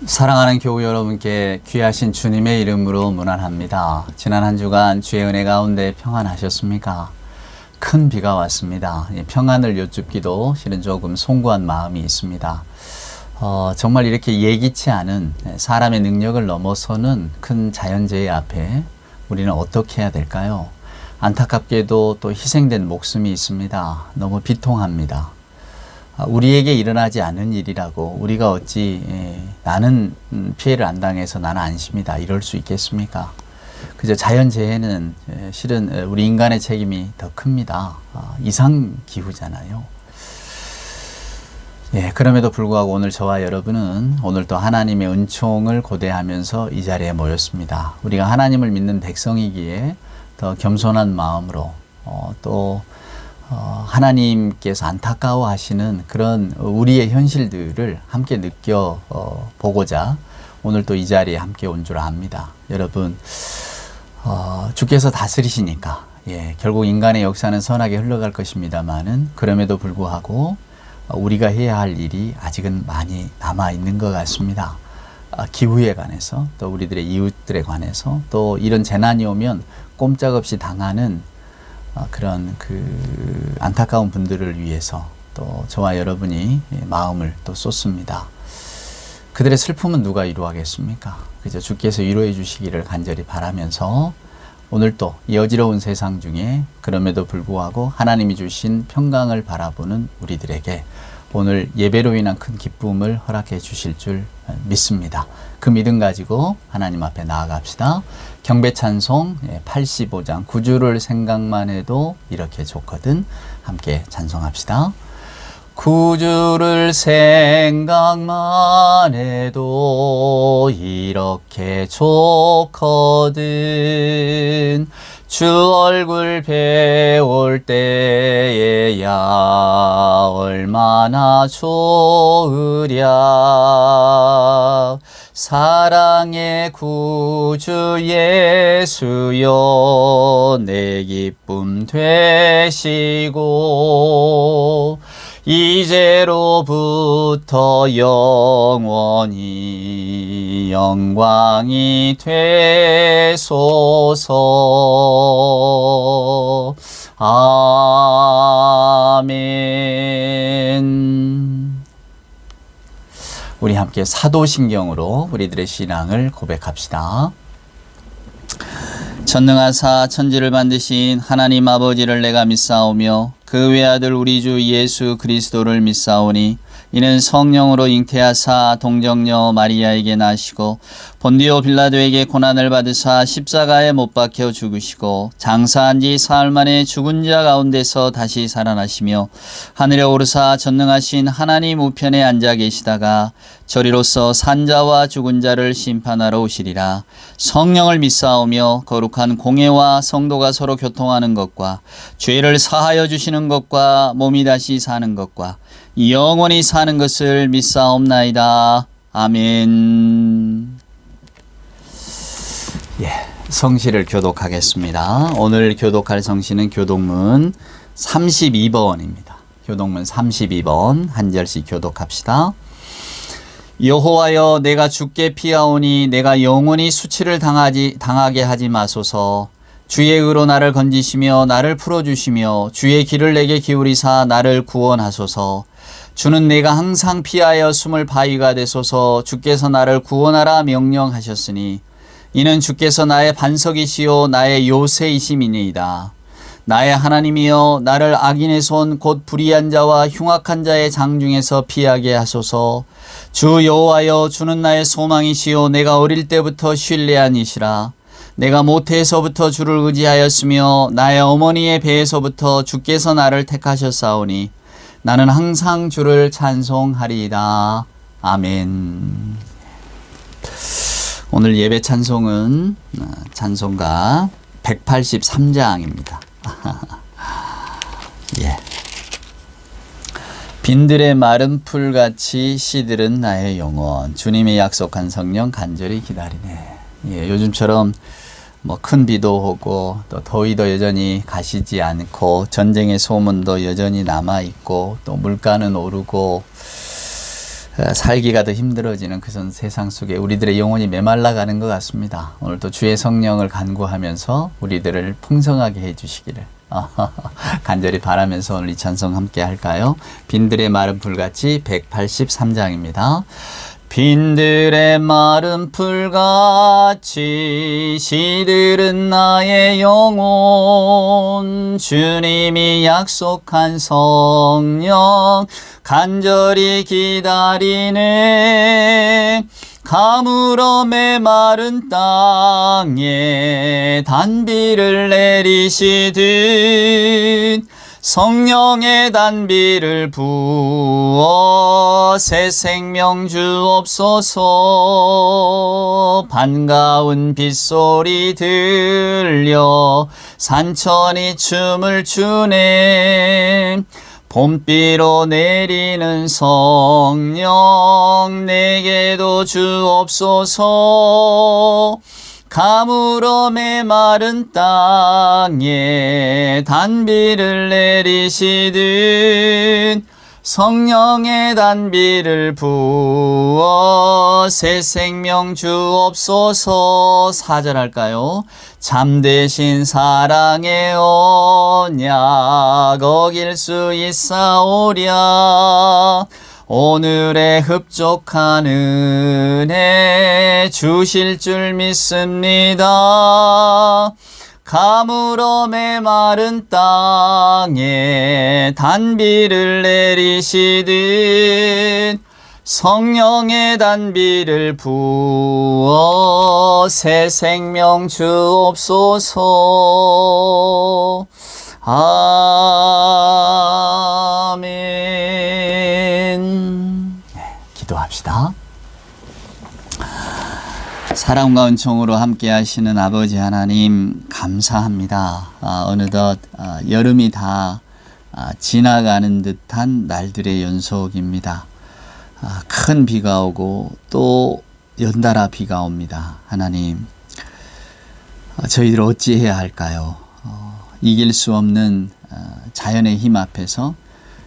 사랑하는 교우 여러분께 귀하신 주님의 이름으로 문안합니다. 지난 한 주간 주의 은혜 가운데 평안하셨습니까? 큰 비가 왔습니다. 평안을 여쭙기도 실은 조금 송구한 마음이 있습니다. 정말 이렇게 예기치 않은 사람의 능력을 넘어서는 큰 자연재해 앞에 우리는 어떻게 해야 될까요? 안타깝게도 또 희생된 목숨이 있습니다. 너무 비통합니다. 우리에게 일어나지 않은 일이라고 우리가 어찌 나는 피해를 안 당해서 나는 안심이다 이럴 수 있겠습니까? 그저 자연재해는 실은 우리 인간의 책임이 더 큽니다. 이상기후잖아요. 그럼에도 불구하고 오늘 저와 여러분은 오늘 또 하나님의 은총을 고대하면서 이 자리에 모였습니다. 우리가 하나님을 믿는 백성이기에 더 겸손한 마음으로 또 하나님께서 안타까워하시는 그런 우리의 현실들을 함께 느껴보고자 오늘 또 이 자리에 함께 온 줄 압니다. 여러분, 주께서 다스리시니까 결국 인간의 역사는 선하게 흘러갈 것입니다만은 그럼에도 불구하고 우리가 해야 할 일이 아직은 많이 남아있는 것 같습니다. 기후에 관해서 또 우리들의 이웃들에 관해서 또 이런 재난이 오면 꼼짝없이 당하는 그런 안타까운 분들을 위해서 또 저와 여러분이 마음을 또 쏟습니다. 그들의 슬픔은 누가 위로하겠습니까? 그저 주께서 위로해 주시기를 간절히 바라면서 오늘 또 이 어지러운 세상 중에 그럼에도 불구하고 하나님이 주신 평강을 바라보는 우리들에게 오늘 예배로 인한 큰 기쁨을 허락해 주실 줄 믿습니다. 그 믿음 가지고 하나님 앞에 나아갑시다. 경배 찬송 85장 9주를 생각만 해도 이렇게 좋거든. 함께 찬송합시다. 9주를 생각만 해도 이렇게 좋거든. 주 얼굴 배울 때에야 얼마나 좋으랴. 사랑의 구주 예수여 내 기쁨 되시고 이제로부터 영원히 영광이 되소서. 아멘. 우리 함께 사도신경으로 우리들의 신앙을 고백합시다. 전능하사 천지를 만드신 하나님 아버지를 내가 믿사오며 그 외아들 우리 주 예수 그리스도를 믿사오니 이는 성령으로 잉태하사 동정녀 마리아에게 나시고 본디오 빌라도에게 고난을 받으사 십자가에 못 박혀 죽으시고 장사한 지 사흘 만에 죽은 자 가운데서 다시 살아나시며 하늘에 오르사 전능하신 하나님 우편에 앉아 계시다가 저리로서 산자와 죽은 자를 심판하러 오시리라. 성령을 믿사오며 거룩한 공회와 성도가 서로 교통하는 것과 죄를 사하여 주시는 것과 몸이 다시 사는 것과 영원히 사는 것을 믿사옵나이다. 아멘. 성시를 교독하겠습니다. 오늘 교독할 성시는 교독문 32번입니다. 교독문 32번 한 절씩 교독합시다. 여호와여 내가 주께 피하오니 내가 영원히 수치를 당하게 하지 마소서. 주의 의로 나를 건지시며 나를 풀어주시며 주의 길을 내게 기울이사 나를 구원하소서. 주는 내가 항상 피하여 숨을 바위가 되소서. 주께서 나를 구원하라 명령하셨으니 이는 주께서 나의 반석이시요 나의 요새이심이니이다. 나의 하나님이여 나를 악인의 손 곧 불의한 자와 흉악한 자의 장중에서 피하게 하소서. 주 여호와여 주는 나의 소망이시요 내가 어릴 때부터 신뢰한 이시라. 내가 모태에서부터 주를 의지하였으며 나의 어머니의 배에서부터 주께서 나를 택하셨사오니 나는 항상 주를 찬송하리이다. 아멘. 오늘 예배 찬송은 찬송가 183장입니다. 빈들의 마른 풀같이 시들은 나의 영혼 주님의 약속한 성령 간절히 기다리네. 요즘처럼 큰 비도 오고 또 더위도 여전히 가시지 않고 전쟁의 소문도 여전히 남아있고 또 물가는 오르고 살기가 더 힘들어지는 그런 세상 속에 우리들의 영혼이 메말라가는 것 같습니다. 오늘도 주의 성령을 간구하면서 우리들을 풍성하게 해주시기를 간절히 바라면서 오늘 이 찬송 함께 할까요? 빈들의 마른 풀같이 183장입니다. 빈들의 마른 풀같이 시들은 나의 영혼, 주님이 약속한 성령 간절히 기다리네. 가물어 메마른 땅에 단비를 내리시듯 성령의 단비를 부어 새 생명 주옵소서. 반가운 빗소리 들려 산천이 춤을 추네. 봄비로 내리는 성령 내게도 주옵소서. 가물어 메마른 땅에 단비를 내리시듯 성령의 단비를 부어 새 생명 주옵소서. 4절 할까요? 참되신 사랑의 언약 어길 수 있사오랴. 오늘의 흡족한 은혜 주실 줄 믿습니다. 가물어 메마른 땅에 단비를 내리시듯 성령의 단비를 부어 새 생명 주옵소서. 아멘. 기도합시다. 사랑과 은총으로 함께 하시는 아버지 하나님 감사합니다. 어느덧 여름이 다 지나가는 듯한 날들의 연속입니다. 큰 비가 오고 또 연달아 비가 옵니다. 하나님, 저희들 어찌해야 할까요? 이길 수 없는 자연의 힘 앞에서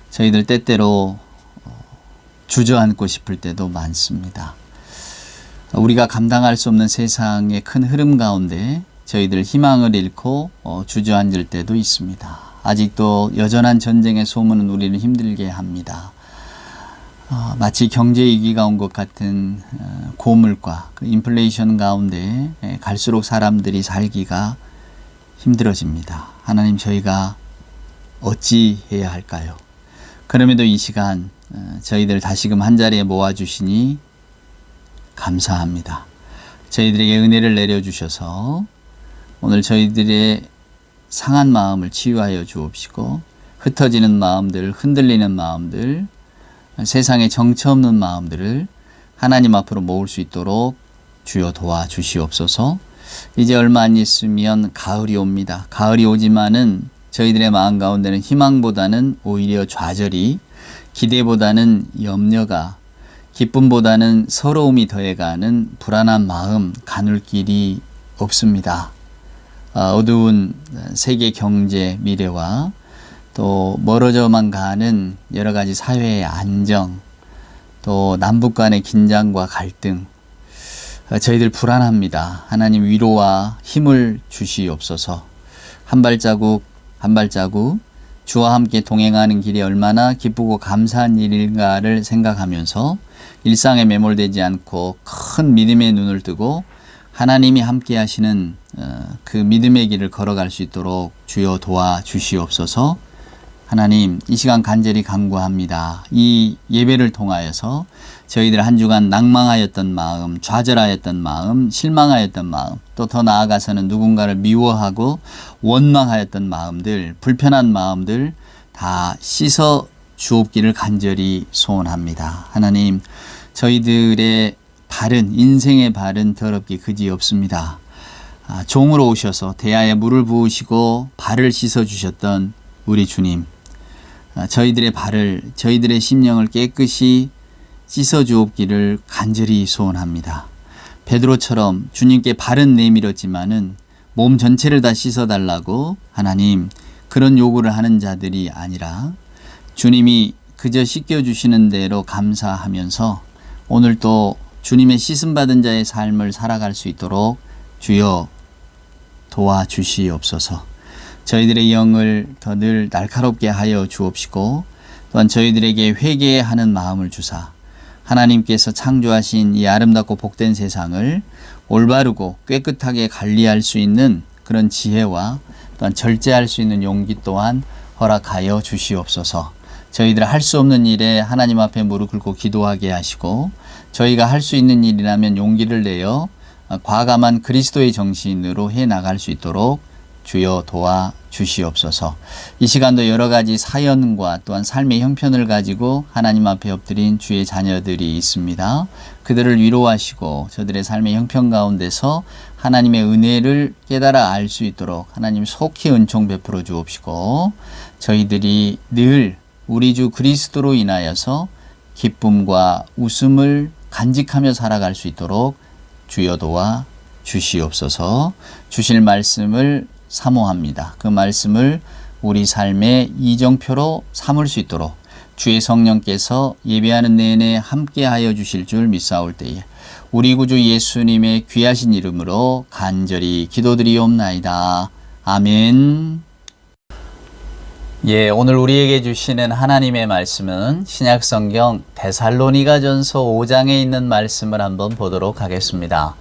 저희들 때때로 주저앉고 싶을 때도 많습니다. 우리가 감당할 수 없는 세상의 큰 흐름 가운데 저희들 희망을 잃고 주저앉을 때도 있습니다. 아직도 여전한 전쟁의 소문은 우리를 힘들게 합니다. 마치 경제 위기가 온 것 같은 고물가, 그 인플레이션 가운데 갈수록 사람들이 살기가 힘들어집니다. 하나님, 저희가 어찌해야 할까요? 그럼에도 이 시간 저희들 다시금 한자리에 모아주시니 감사합니다. 저희들에게 은혜를 내려주셔서 오늘 저희들의 상한 마음을 치유하여 주옵시고, 흩어지는 마음들, 흔들리는 마음들, 세상에 정처 없는 마음들을 하나님 앞으로 모을 수 있도록 주여 도와주시옵소서. 이제 얼마 안 있으면 가을이 옵니다. 가을이 오지만은 저희들의 마음 가운데는 희망보다는 오히려 좌절이, 기대보다는 염려가, 기쁨보다는 서러움이 더해가는 불안한 마음 가눌 길이 없습니다. 어두운 세계 경제 미래와 또 멀어져만 가는 여러 가지 사회의 안정, 또 남북 간의 긴장과 갈등, 저희들 불안합니다. 하나님, 위로와 힘을 주시옵소서. 한 발자국 한 발자국 주와 함께 동행하는 길이 얼마나 기쁘고 감사한 일인가를 생각하면서 일상에 매몰되지 않고 큰 믿음의 눈을 뜨고 하나님이 함께 하시는 그 믿음의 길을 걸어갈 수 있도록 주여 도와주시옵소서. 하나님, 이 시간 간절히 간구합니다. 이 예배를 통하여서 저희들 한 주간 낭망하였던 마음, 좌절하였던 마음, 실망하였던 마음, 또 더 나아가서는 누군가를 미워하고 원망하였던 마음들, 불편한 마음들 다 씻어 주옵기를 간절히 소원합니다. 하나님, 저희들의 발은, 인생의 발은 더럽기 그지없습니다. 종으로 오셔서 대야에 물을 부으시고 발을 씻어 주셨던 우리 주님, 저희들의 발을, 저희들의 심령을 깨끗이 씻어 주옵기를 간절히 소원합니다. 베드로처럼 주님께 발은 내밀었지만은 몸 전체를 다 씻어달라고 하나님 그런 요구를 하는 자들이 아니라 주님이 그 그저 씻겨주시는 대로 감사하면서 오늘 또 주님의 씻음받은 자의 삶을 살아갈 수 있도록 주여 도와주시옵소서. 저희들의 영을 더 늘 날카롭게 하여 주옵시고 또한 저희들에게 회개하는 마음을 주사 하나님께서 창조하신 이 아름답고 복된 세상을 올바르고 깨끗하게 관리할 수 있는 그런 지혜와 또한 절제할 수 있는 용기 또한 허락하여 주시옵소서. 저희들 할 수 없는 일에 하나님 앞에 무릎 꿇고 기도하게 하시고 저희가 할 수 있는 일이라면 용기를 내어 과감한 그리스도의 정신으로 해 나갈 수 있도록 주여 도와 주시옵소서. 이 시간도 여러 가지 사연과 또한 삶의 형편을 가지고 하나님 앞에 엎드린 주의 자녀들이 있습니다. 그들을 위로하시고 저들의 삶의 형편 가운데서 하나님의 은혜를 깨달아 알 수 있도록 하나님 속히 은총 베풀어 주옵시고 저희들이 늘 우리 주 그리스도로 인하여서 기쁨과 웃음을 간직하며 살아갈 수 있도록 주여 도와 주시옵소서. 주실 말씀을 사모합니다. 그 말씀을 우리 삶의 이정표로 삼을 수 있도록 주의 성령께서 예배하는 내내 함께하여 주실 줄 믿사올 때에 우리 구주 예수님의 귀하신 이름으로 간절히 기도드리옵나이다. 아멘. 예, 오늘 우리에게 주시는 하나님의 말씀은 신약성경 데살로니가전서 5장에 있는 말씀을 한번 보도록 하겠습니다.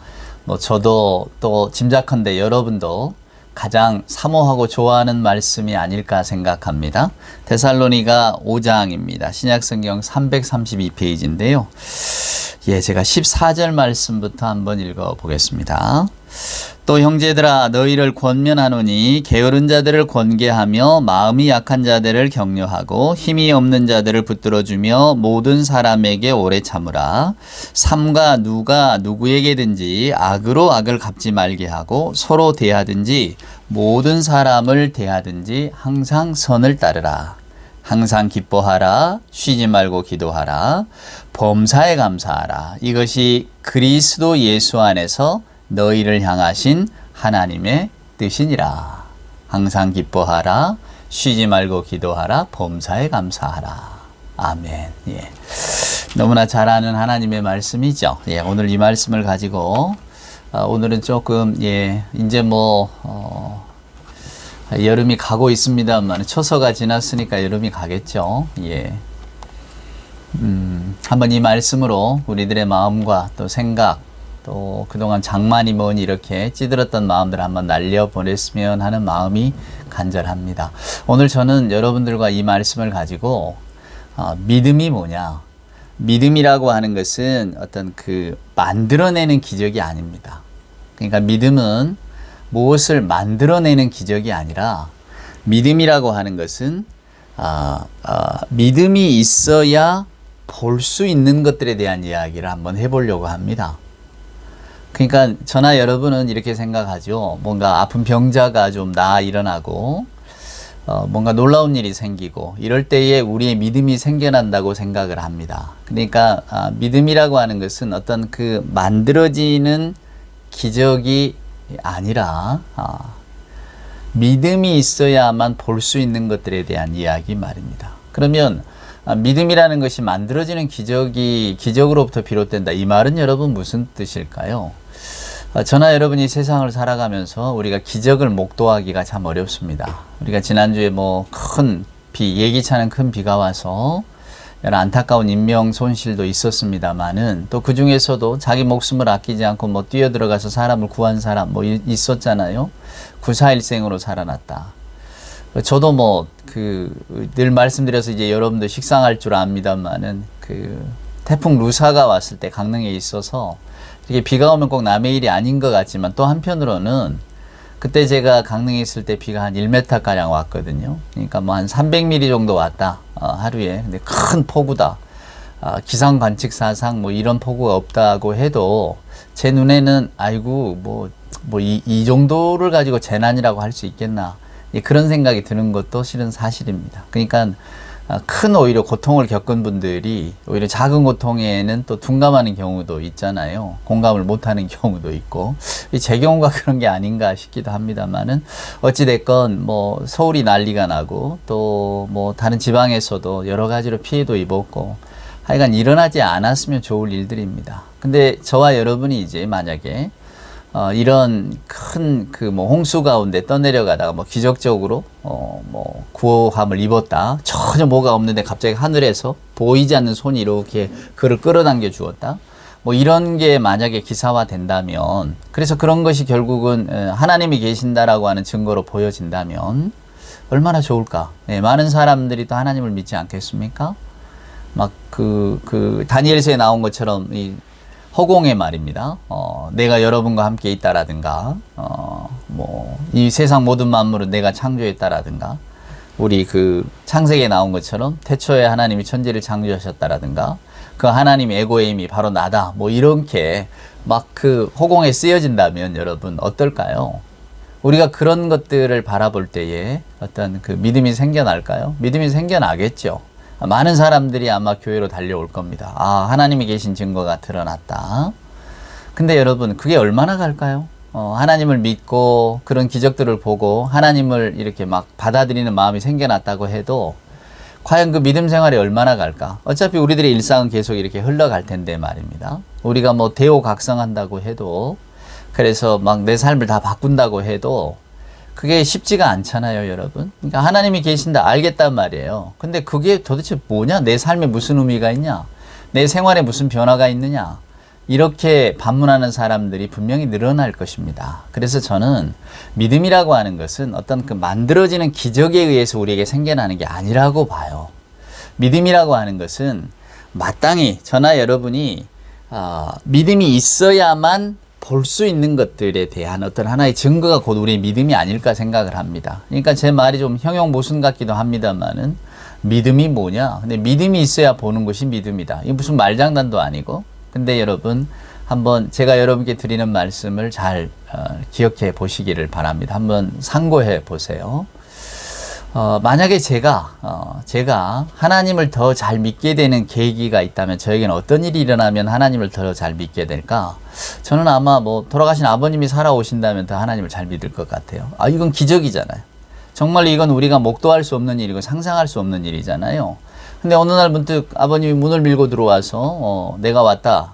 저도 또 짐작컨대 여러분도 가장 사모하고 좋아하는 말씀이 아닐까 생각합니다. 데살로니가 5장입니다. 신약성경 332페이지인데요. 예, 제가 14절 말씀부터 한번 읽어보겠습니다. 또 형제들아 너희를 권면하노니 게으른 자들을 권계하며 마음이 약한 자들을 격려하고 힘이 없는 자들을 붙들어주며 모든 사람에게 오래 참으라. 삼가 누가 누구에게든지 악으로 악을 갚지 말게 하고 서로 대하든지 모든 사람을 대하든지 항상 선을 따르라. 항상 기뻐하라. 쉬지 말고 기도하라. 범사에 감사하라. 이것이 그리스도 예수 안에서 너희를 향하신 하나님의 뜻이니라. 항상 기뻐하라. 쉬지 말고 기도하라. 범사에 감사하라. 아멘. 예. 너무나 잘 아는 하나님의 말씀이죠. 예. 오늘 이 말씀을 가지고 오늘은 조금 이제 여름이 가고 있습니다만 처서가 지났으니까 여름이 가겠죠. 예. 한번 이 말씀으로 우리들의 마음과 또 생각 또 그동안 장만이 뭐니 이렇게 찌들었던 마음들을 한번 날려보냈으면 하는 마음이 간절합니다. 오늘 저는 여러분들과 이 말씀을 가지고 믿음이 뭐냐, 믿음이라고 하는 것은 어떤 그 만들어내는 기적이 아닙니다. 그러니까 믿음은 무엇을 만들어내는 기적이 아니라 믿음이라고 하는 것은 믿음이 있어야 볼 수 있는 것들에 대한 이야기를 한번 해보려고 합니다. 그러니까 저나 여러분은 이렇게 생각하죠. 뭔가 아픈 병자가 좀 일어나고 뭔가 놀라운 일이 생기고 이럴 때에 우리의 믿음이 생겨난다고 생각을 합니다. 그러니까 믿음이라고 하는 것은 어떤 그 만들어지는 기적이 아니라 믿음이 있어야만 볼 수 있는 것들에 대한 이야기 말입니다. 그러면 믿음이라는 것이 만들어지는 기적으로부터 비롯된다. 이 말은 여러분 무슨 뜻일까요? 저나 여러분이 세상을 살아가면서 우리가 기적을 목도하기가 참 어렵습니다. 우리가 지난주에 큰 비, 예기치 않은 큰 비가 와서 여러 안타까운 인명 손실도 있었습니다만은 또 그 중에서도 자기 목숨을 아끼지 않고 뛰어들어가서 사람을 구한 사람 있었잖아요. 구사일생으로 살아났다. 저도 늘 말씀드려서 이제 여러분도 식상할 줄 압니다만은 태풍 루사가 왔을 때 강릉에 있어서 이게 비가 오면 꼭 남의 일이 아닌 것 같지만 또 한편으로는 그때 제가 강릉에 있을 때 비가 한 1m 가량 왔거든요. 그러니까 한 300mm 정도 왔다. 하루에. 근데 큰 폭우다. 기상 관측 사상 이런 폭우가 없다고 해도 제 눈에는 아이고 이 정도를 가지고 재난이라고 할 수 있겠나. 그런 생각이 드는 것도 실은 사실입니다. 그러니까 큰 오히려 고통을 겪은 분들이 오히려 작은 고통에는 또 둔감하는 경우도 있잖아요. 공감을 못하는 경우도 있고 제 경우가 그런 게 아닌가 싶기도 합니다만은 어찌됐건 뭐 서울이 난리가 나고 또 뭐 다른 지방에서도 여러 가지로 피해도 입었고 하여간 일어나지 않았으면 좋을 일들입니다. 근데 저와 여러분이 이제 만약에 이런 큰 그 뭐 홍수 가운데 떠내려가다가 뭐 기적적으로 뭐 구호함을 입었다. 전혀 뭐가 없는데 갑자기 하늘에서 보이지 않는 손이 이렇게 그를 끌어당겨 주었다. 뭐 이런 게 만약에 기사화 된다면, 그래서 그런 것이 결국은 하나님이 계신다라고 하는 증거로 보여진다면 얼마나 좋을까. 네, 많은 사람들이 또 하나님을 믿지 않겠습니까? 막 다니엘서에 나온 것처럼 이 허공의 말입니다. 내가 여러분과 함께 있다라든가, 뭐 이 세상 모든 만물은 내가 창조했다라든가, 우리 그 창세기에 나온 것처럼 태초에 하나님이 천지를 창조하셨다라든가, 그 하나님의 에고의 힘이 바로 나다. 뭐 이렇게 막 그 허공에 쓰여진다면 여러분 어떨까요? 우리가 그런 것들을 바라볼 때에 어떤 그 믿음이 생겨날까요? 믿음이 생겨나겠죠. 많은 사람들이 아마 교회로 달려올 겁니다. 아, 하나님이 계신 증거가 드러났다. 근데 여러분, 그게 얼마나 갈까요? 하나님을 믿고 그런 기적들을 보고 하나님을 이렇게 막 받아들이는 마음이 생겨났다고 해도 과연 그 믿음 생활이 얼마나 갈까? 어차피 우리들의 일상은 계속 이렇게 흘러갈 텐데 말입니다. 우리가 뭐 대오각성한다고 해도, 그래서 막 내 삶을 다 바꾼다고 해도 그게 쉽지가 않잖아요, 여러분. 그러니까 하나님이 계신다 알겠단 말이에요. 근데 그게 도대체 뭐냐? 내 삶에 무슨 의미가 있냐? 내 생활에 무슨 변화가 있느냐? 이렇게 반문하는 사람들이 분명히 늘어날 것입니다. 그래서 저는 믿음이라고 하는 것은 어떤 그 만들어지는 기적에 의해서 우리에게 생겨나는 게 아니라고 봐요. 믿음이라고 하는 것은 마땅히 저나 여러분이 믿음이 있어야만 볼 수 있는 것들에 대한 어떤 하나의 증거가 곧 우리의 믿음이 아닐까 생각을 합니다. 그러니까 제 말이 좀 형용모순 같기도 합니다만은 믿음이 뭐냐? 근데 믿음이 있어야 보는 것이 믿음이다. 이게 무슨 말장난도 아니고. 근데 여러분, 한번 제가 여러분께 드리는 말씀을 잘 기억해 보시기를 바랍니다. 한번 상고해 보세요. 만약에 제가 하나님을 더 잘 믿게 되는 계기가 있다면 저에게는 어떤 일이 일어나면 하나님을 더 잘 믿게 될까? 저는 아마 뭐 돌아가신 아버님이 살아오신다면 더 하나님을 잘 믿을 것 같아요. 이건 기적이잖아요. 정말 이건 우리가 목도할 수 없는 일이고 상상할 수 없는 일이잖아요. 근데 어느 날 문득 아버님이 문을 밀고 들어와서 내가 왔다.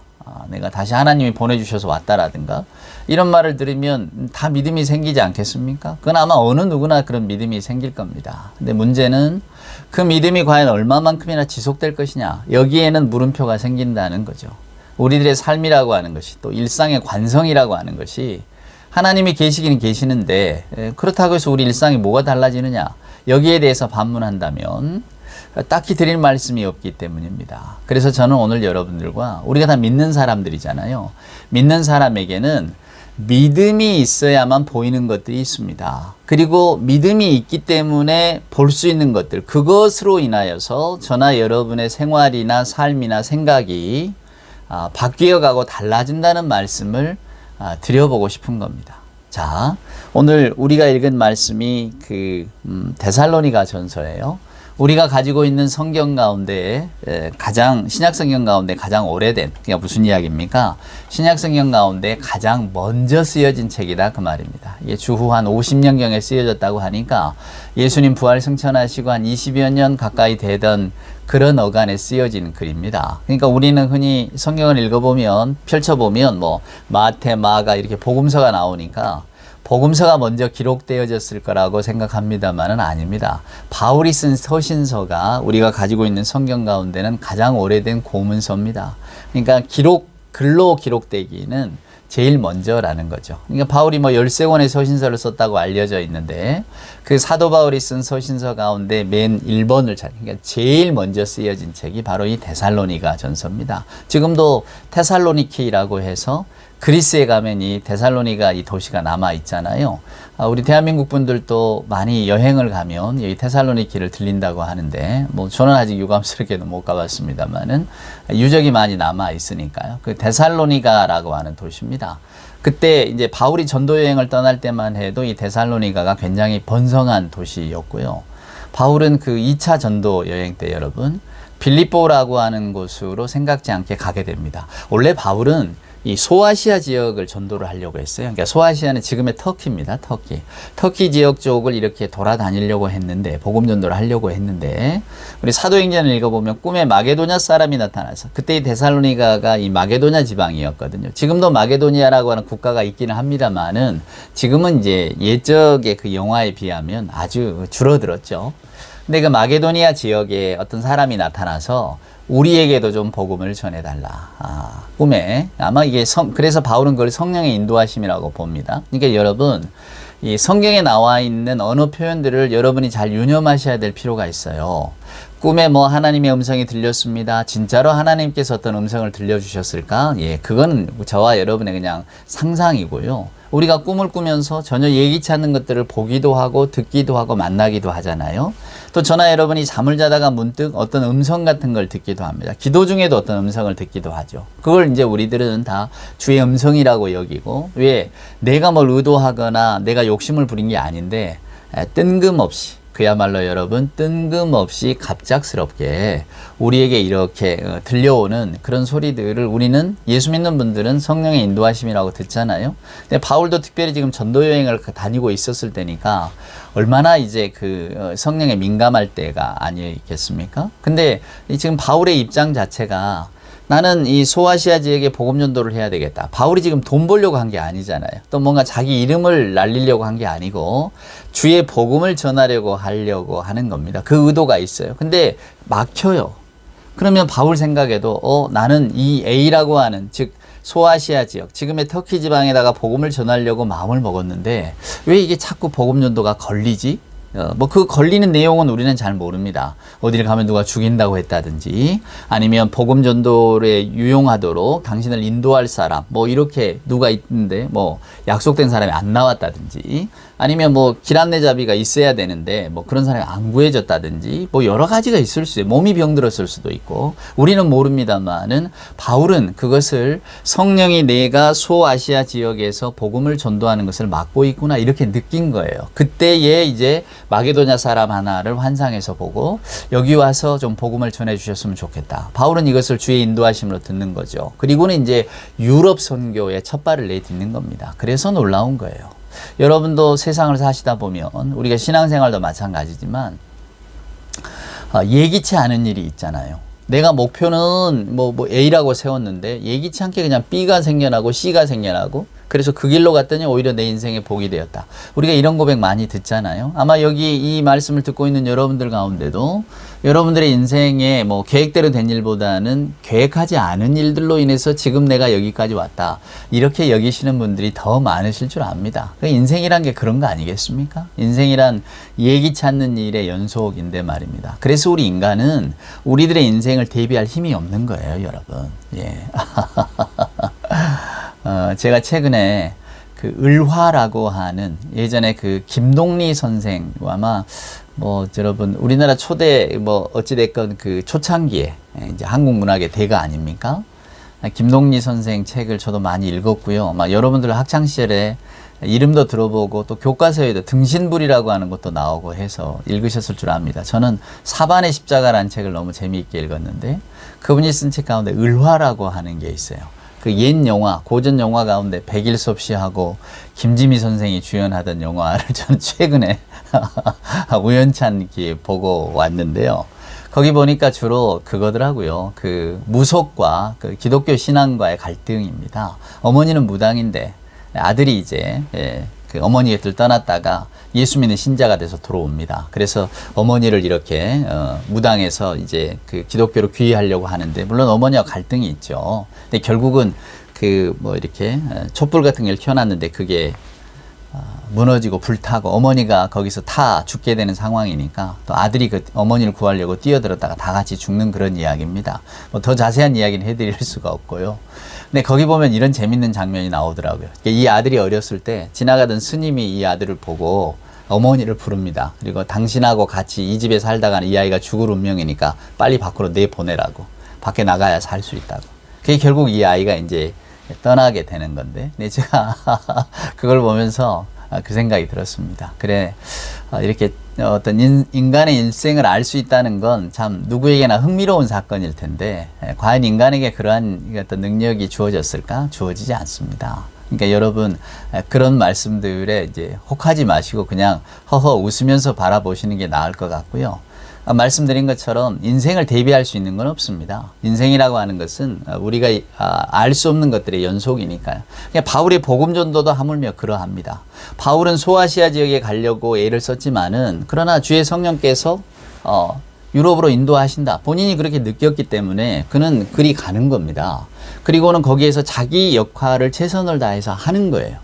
내가 다시 하나님이 보내주셔서 왔다라든가 이런 말을 들으면 다 믿음이 생기지 않겠습니까? 그건 아마 어느 누구나 그런 믿음이 생길 겁니다. 근데 문제는 그 믿음이 과연 얼마만큼이나 지속될 것이냐, 여기에는 물음표가 생긴다는 거죠. 우리들의 삶이라고 하는 것이, 또 일상의 관성이라고 하는 것이 하나님이 계시기는 계시는데 그렇다고 해서 우리 일상이 뭐가 달라지느냐, 여기에 대해서 반문한다면 딱히 드릴 말씀이 없기 때문입니다. 그래서 저는 오늘 여러분들과, 우리가 다 믿는 사람들이잖아요. 믿는 사람에게는 믿음이 있어야만 보이는 것들이 있습니다. 그리고 믿음이 있기 때문에 볼 수 있는 것들, 그것으로 인하여서 저나 여러분의 생활이나 삶이나 생각이 바뀌어가고 달라진다는 말씀을 드려보고 싶은 겁니다. 자, 오늘 우리가 읽은 말씀이 데살로니가 전서예요. 우리가 가지고 있는 성경 가운데 신약 성경 가운데 가장 오래된, 그게 무슨 이야기입니까? 신약 성경 가운데 가장 먼저 쓰여진 책이다 그 말입니다. 이게 주후 한 50년경에 쓰여졌다고 하니까 예수님 부활 승천하시고 한 20여 년 가까이 되던 그런 어간에 쓰여진 글입니다. 그러니까 우리는 흔히 성경을 읽어보면, 펼쳐보면 뭐 마태, 마가 이렇게 복음서가 나오니까 복음서가 먼저 기록되어졌을 거라고 생각합니다만은 아닙니다. 바울이 쓴 서신서가 우리가 가지고 있는 성경 가운데는 가장 오래된 고문서입니다. 그러니까 글로 기록되기는 제일 먼저라는 거죠. 그러니까 바울이 뭐 13권의 서신서를 썼다고 알려져 있는데 그 사도 바울이 쓴 서신서 가운데 맨 1번을 그러니까 제일 먼저 쓰여진 책이 바로 이 데살로니가 전서입니다. 지금도 테살로니키라고 해서 그리스에 가면 이 데살로니가 이 도시가 남아 있잖아요. 우리 대한민국 분들도 많이 여행을 가면 여기 테살로니키를 들린다고 하는데, 뭐 저는 아직 유감스럽게도 못 가봤습니다만은 유적이 많이 남아 있으니까요. 그 데살로니가라고 하는 도시입니다. 그때 이제 바울이 전도 여행을 떠날 때만 해도 이 데살로니가가 굉장히 번성한 도시였고요. 바울은 그 2차 전도 여행 때 여러분 빌립보라고 하는 곳으로 생각지 않게 가게 됩니다. 원래 바울은 이 소아시아 지역을 전도를 하려고 했어요. 그러니까 소아시아는 지금의 터키입니다. 터키 지역 쪽을 이렇게 돌아다니려고 했는데, 복음 전도를 하려고 했는데, 우리 사도행전을 읽어보면 꿈에 마게도냐 사람이 나타나서, 그때 이 데살로니가가 이 마게도냐 지방이었거든요. 지금도 마게도니아라고 하는 국가가 있기는 합니다만은 지금은 이제 예적의 그 영화에 비하면 아주 줄어들었죠. 근데 그 마게도니아 지역에 어떤 사람이 나타나서 우리에게도 좀 복음을 전해달라. 꿈에. 아마 이게 그래서 바울은 그걸 성령의 인도하심이라고 봅니다. 그러니까 여러분, 이 성경에 나와 있는 언어 표현들을 여러분이 잘 유념하셔야 될 필요가 있어요. 꿈에 뭐 하나님의 음성이 들렸습니다. 진짜로 하나님께서 어떤 음성을 들려주셨을까? 예, 그건 저와 여러분의 그냥 상상이고요. 우리가 꿈을 꾸면서 전혀 예기치 않는 것들을 보기도 하고 듣기도 하고 만나기도 하잖아요. 또 저나 여러분이 잠을 자다가 문득 어떤 음성 같은 걸 듣기도 합니다. 기도 중에도 어떤 음성을 듣기도 하죠. 그걸 이제 우리들은 다 주의 음성이라고 여기고, 왜? 내가 뭘 의도하거나 내가 욕심을 부린 게 아닌데 뜬금없이, 그야말로 여러분 뜬금없이 갑작스럽게 우리에게 이렇게 들려오는 그런 소리들을 우리는, 예수 믿는 분들은 성령의 인도하심이라고 듣잖아요. 근데 바울도 특별히 지금 전도 여행을 다니고 있었을 때니까 얼마나 이제 그 성령에 민감할 때가 아니겠습니까? 근데 지금 바울의 입장 자체가, 나는 이 소아시아 지역에 복음 전도를 해야 되겠다. 바울이 지금 돈 벌려고 한 게 아니잖아요. 또 뭔가 자기 이름을 날리려고 한 게 아니고 주의 복음을 전하려고 하려고 하는 겁니다. 그 의도가 있어요. 근데 막혀요. 그러면 바울 생각에도 나는 이 A라고 하는, 즉 소아시아 지역, 지금의 터키 지방에다가 복음을 전하려고 마음을 먹었는데 왜 이게 자꾸 복음 전도가 걸리지? 뭐 그 걸리는 내용은 우리는 잘 모릅니다. 어디를 가면 누가 죽인다고 했다든지, 아니면 복음 전도에 유용하도록 당신을 인도할 사람, 뭐 이렇게 누가 있는데 뭐 약속된 사람이 안 나왔다든지, 아니면 뭐 길안내잡이가 있어야 되는데 뭐 그런 사람이 안 구해졌다든지, 뭐 여러 가지가 있을 수 있어요. 몸이 병들었을 수도 있고 우리는 모릅니다만은, 바울은 그것을 성령이 내가 소아시아 지역에서 복음을 전도하는 것을 막고 있구나 이렇게 느낀 거예요. 그때에 이제 마게도냐 사람 하나를 환상에서 보고 여기 와서 좀 복음을 전해 주셨으면 좋겠다. 바울은 이것을 주의 인도하심으로 듣는 거죠. 그리고는 이제 유럽 선교에 첫 발을 내딛는 겁니다. 그래서 놀라운 거예요. 여러분도 세상을 사시다 보면, 우리가 신앙생활도 마찬가지지만 예기치 않은 일이 있잖아요. 내가 목표는 뭐 A라고 세웠는데 예기치 않게 그냥 B가 생겨나고 C가 생겨나고, 그래서 그 길로 갔더니 오히려 내 인생에 복이 되었다. 우리가 이런 고백 많이 듣잖아요. 아마 여기 이 말씀을 듣고 있는 여러분들 가운데도 여러분들의 인생에 뭐 계획대로 된 일보다는 계획하지 않은 일들로 인해서 지금 내가 여기까지 왔다, 이렇게 여기시는 분들이 더 많으실 줄 압니다. 인생이란 게 그런 거 아니겠습니까? 인생이란 예기치 않는 일의 연속인데 말입니다. 그래서 우리 인간은 우리들의 인생을 대비할 힘이 없는 거예요, 여러분. 예. 제가 최근에 그 을화라고 하는, 예전에 그 김동리 선생, 아마 뭐 여러분 우리나라 초대 뭐 어찌됐건 그 초창기에 이제 한국 문학의 대가 아닙니까? 김동리 선생 책을 저도 많이 읽었고요. 막 여러분들 학창 시절에 이름도 들어보고 또 교과서에도 등신불이라고 하는 것도 나오고 해서 읽으셨을 줄 압니다. 저는 사반의 십자가라는 책을 너무 재미있게 읽었는데, 그분이 쓴 책 가운데 을화라고 하는 게 있어요. 그 옛 영화, 고전 영화 가운데 백일섭 씨하고 김지미 선생이 주연하던 영화를 저는 최근에 우연찮게 보고 왔는데요. 거기 보니까 주로 그거더라고요. 그 무속과 그 기독교 신앙과의 갈등입니다. 어머니는 무당인데 아들이 이제 그 어머니 곁을 떠났다가 예수 믿는 신자가 돼서 들어옵니다. 그래서 어머니를 이렇게 무당에서 이제 그 기독교로 귀의하려고 하는데, 물론 어머니와 갈등이 있죠. 근데 결국은 그 뭐 이렇게 촛불 같은 걸 켜놨는데 그게 무너지고 불타고 어머니가 거기서 타 죽게 되는 상황이니까, 또 아들이 그 어머니를 구하려고 뛰어들었다가 다 같이 죽는 그런 이야기입니다. 뭐 더 자세한 이야기는 해드릴 수가 없고요. 근데 거기 보면 이런 재밌는 장면이 나오더라고요. 이 아들이 어렸을 때 지나가던 스님이 이 아들을 보고 어머니를 부릅니다. 그리고 당신하고 같이 이 집에 살다가는 이 아이가 죽을 운명이니까 빨리 밖으로 내보내라고. 밖에 나가야 살 수 있다고. 그게 결국 이 아이가 이제 떠나게 되는 건데, 근데 제가 그걸 보면서 그 생각이 들었습니다. 그래, 이렇게 어떤 인간의 일생을 알 수 있다는 건 참 누구에게나 흥미로운 사건일 텐데, 과연 인간에게 그러한 어떤 능력이 주어졌을까? 주어지지 않습니다. 그러니까 여러분, 그런 말씀들에 이제 혹하지 마시고 그냥 허허 웃으면서 바라보시는 게 나을 것 같고요. 말씀드린 것처럼 인생을 대비할 수 있는 건 없습니다. 인생이라고 하는 것은 우리가 알 수 없는 것들의 연속이니까요. 그러니까 바울의 복음 전도도 하물며 그러합니다. 바울은 소아시아 지역에 가려고 애를 썼지만은 그러나 주의 성령께서 유럽으로 인도하신다. 본인이 그렇게 느꼈기 때문에 그는 그리 가는 겁니다. 그리고는 거기에서 자기 역할을 최선을 다해서 하는 거예요.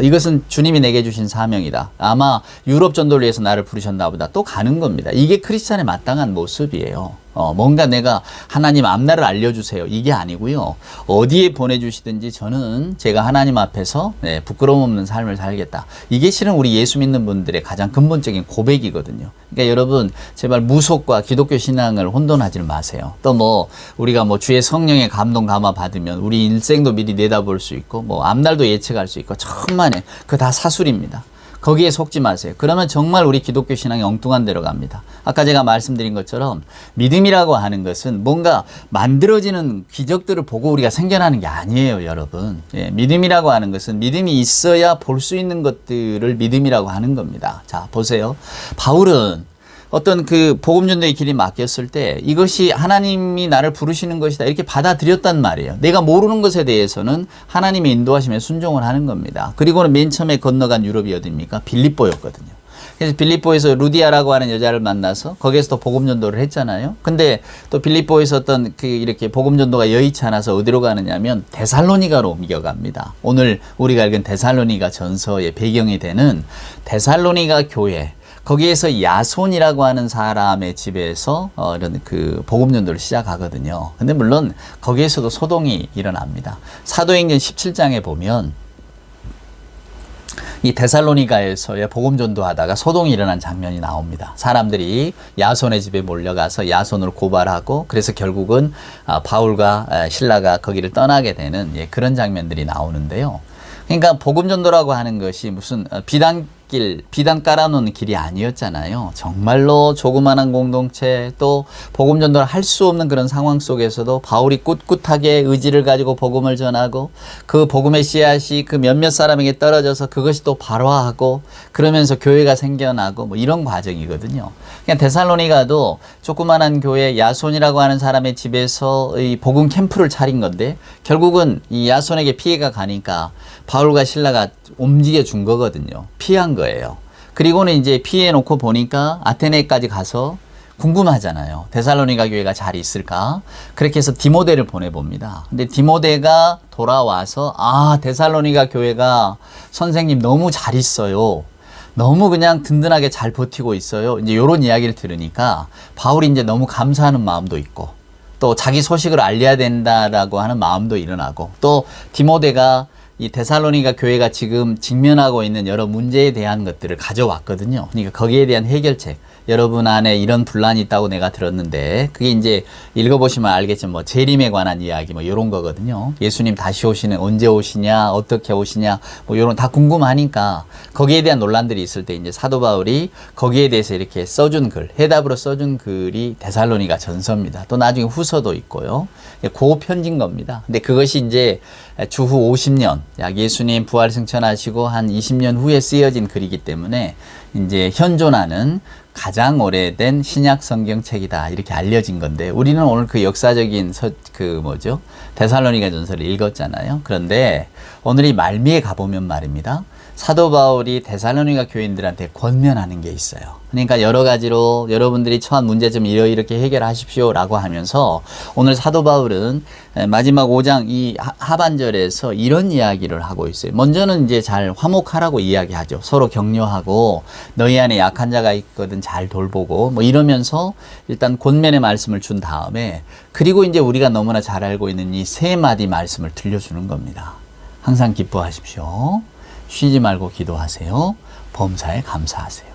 이것은 주님이 내게 주신 사명이다. 아마 유럽 전도를 위해서 나를 부르셨나 보다. 또 가는 겁니다. 이게 크리스찬의 마땅한 모습이에요. 뭔가 내가 하나님 앞날을 알려주세요. 이게 아니고요. 어디에 보내주시든지 저는 제가 하나님 앞에서 부끄러움 없는 삶을 살겠다. 이게 실은 우리 예수 믿는 분들의 가장 근본적인 고백이거든요. 그러니까 여러분 제발 무속과 기독교 신앙을 혼돈하지 마세요. 또 우리가 주의 성령의 감동 감화 받으면 우리 일생도 미리 내다볼 수 있고 앞날도 예측할 수 있고 천만에 그 다 사술입니다. 거기에 속지 마세요. 그러면 정말 우리 기독교 신앙이 엉뚱한 데로 갑니다. 아까 제가 말씀드린 것처럼 믿음이라고 하는 것은 뭔가 만들어지는 기적들을 보고 우리가 생겨나는 게 아니에요, 여러분. 믿음이라고 하는 것은 믿음이 있어야 볼 수 있는 것들을 믿음이라고 하는 겁니다. 자, 보세요. 바울은 어떤 그 복음전도의 길이 맡겼을 때 이것이 하나님이 나를 부르시는 것이다 이렇게 받아들였단 말이에요. 내가 모르는 것에 대해서는 하나님의 인도하심에 순종을 하는 겁니다. 그리고는 맨 처음에 건너간 유럽이 어디입니까? 빌립보였거든요. 그래서 빌립보에서 루디아라고 하는 여자를 만나서 거기에서 또 복음전도를 했잖아요. 근데 또 빌립보에서 어떤 이렇게 복음전도가 여의치 않아서 어디로 가느냐면 데살로니가로 옮겨갑니다. 오늘 우리가 읽은 데살로니가 전서의 배경이 되는 데살로니가 교회. 거기에서 야손이라고 하는 사람의 집에서 이런 그 복음 전도를 시작하거든요. 근데 물론 거기에서도 소동이 일어납니다. 사도행전 17장에 보면 이 데살로니가에서의 복음 전도하다가 소동이 일어난 장면이 나옵니다. 사람들이 야손의 집에 몰려가서 야손을 고발하고 그래서 결국은 바울과 신라가 거기를 떠나게 되는 그런 장면들이 나오는데요. 그러니까 복음 전도라고 하는 것이 무슨 비단 깔아놓는 길이 아니었잖아요. 정말로 조그마한 공동체 또 복음 전도를 할 수 없는 그런 상황 속에서도 바울이 꿋꿋하게 의지를 가지고 복음을 전하고 그 복음의 씨앗이 그 몇몇 사람에게 떨어져서 그것이 또 발화하고 그러면서 교회가 생겨나고 이런 과정이거든요. 그냥 데살로니가도 조그마한 교회 야손이라고 하는 사람의 집에서 이 복음 캠프를 차린 건데 결국은 이 야손에게 피해가 가니까 바울과 신라가 움직여 준 거거든요. 피한 거예요. 그리고는 이제 피해 놓고 보니까 아테네까지 가서 궁금하잖아요. 데살로니가 교회가 잘 있을까? 그렇게 해서 디모데를 보내봅니다. 근데 디모데가 돌아와서 데살로니가 교회가 선생님 너무 잘 있어요. 너무 그냥 든든하게 잘 버티고 있어요. 이제 이런 이야기를 들으니까 바울이 이제 너무 감사하는 마음도 있고 또 자기 소식을 알려야 된다라고 하는 마음도 일어나고 또 디모데가 이 데살로니가 교회가 지금 직면하고 있는 여러 문제에 대한 것들을 가져왔거든요. 그러니까 거기에 대한 해결책. 여러분 안에 이런 분란이 있다고 내가 들었는데 그게 이제 읽어보시면 알겠지만 재림에 관한 이야기 이런 거거든요. 예수님 다시 오시는 언제 오시냐 어떻게 오시냐 이런 다 궁금하니까 거기에 대한 논란들이 있을 때 이제 사도 바울이 거기에 대해서 이렇게 써준 글 해답으로 써준 글이 데살로니가 전서입니다. 또 나중에 후서도 있고요. 그 편지인 겁니다. 근데 그것이 이제 주후 50년 약 예수님 부활 승천하시고 한 20년 후에 쓰여진 글이기 때문에 이제 현존하는 가장 오래된 신약 성경책이다 이렇게 알려진 건데 우리는 오늘 그 역사적인 데살로니가 전서를 읽었잖아요. 그런데 오늘 이 말미에 가보면 말입니다. 사도 바울이 데살로니가 교인들한테 권면하는 게 있어요. 그러니까 여러 가지로 여러분들이 처한 문제점 이렇게 해결하십시오 라고 하면서 오늘 사도 바울은 마지막 5장 이 하반절에서 이런 이야기를 하고 있어요. 먼저는 이제 잘 화목하라고 이야기하죠. 서로 격려하고 너희 안에 약한 자가 있거든 잘 돌보고 이러면서 일단 권면의 말씀을 준 다음에 그리고 이제 우리가 너무나 잘 알고 있는 이 세 마디 말씀을 들려주는 겁니다. 항상 기뻐하십시오. 쉬지 말고 기도하세요. 범사에 감사하세요.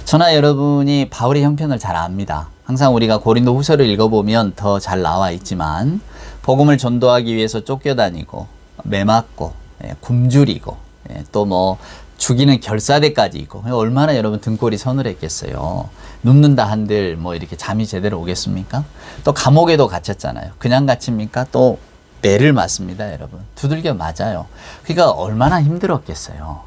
저나 여러분이 바울의 형편을 잘 압니다. 항상 우리가 고린도 후서를 읽어보면 더 잘 나와 있지만 복음을 전도하기 위해서 쫓겨다니고 매맞고 굶주리고 예, 또 뭐 죽이는 결사대까지 있고 얼마나 여러분 등골이 서늘했겠어요. 눕는다 한들 뭐 이렇게 잠이 제대로 오겠습니까? 또 감옥에도 갇혔잖아요. 그냥 갇힙니까? 또 매를 맞습니다, 여러분. 두들겨 맞아요. 그러니까 얼마나 힘들었겠어요.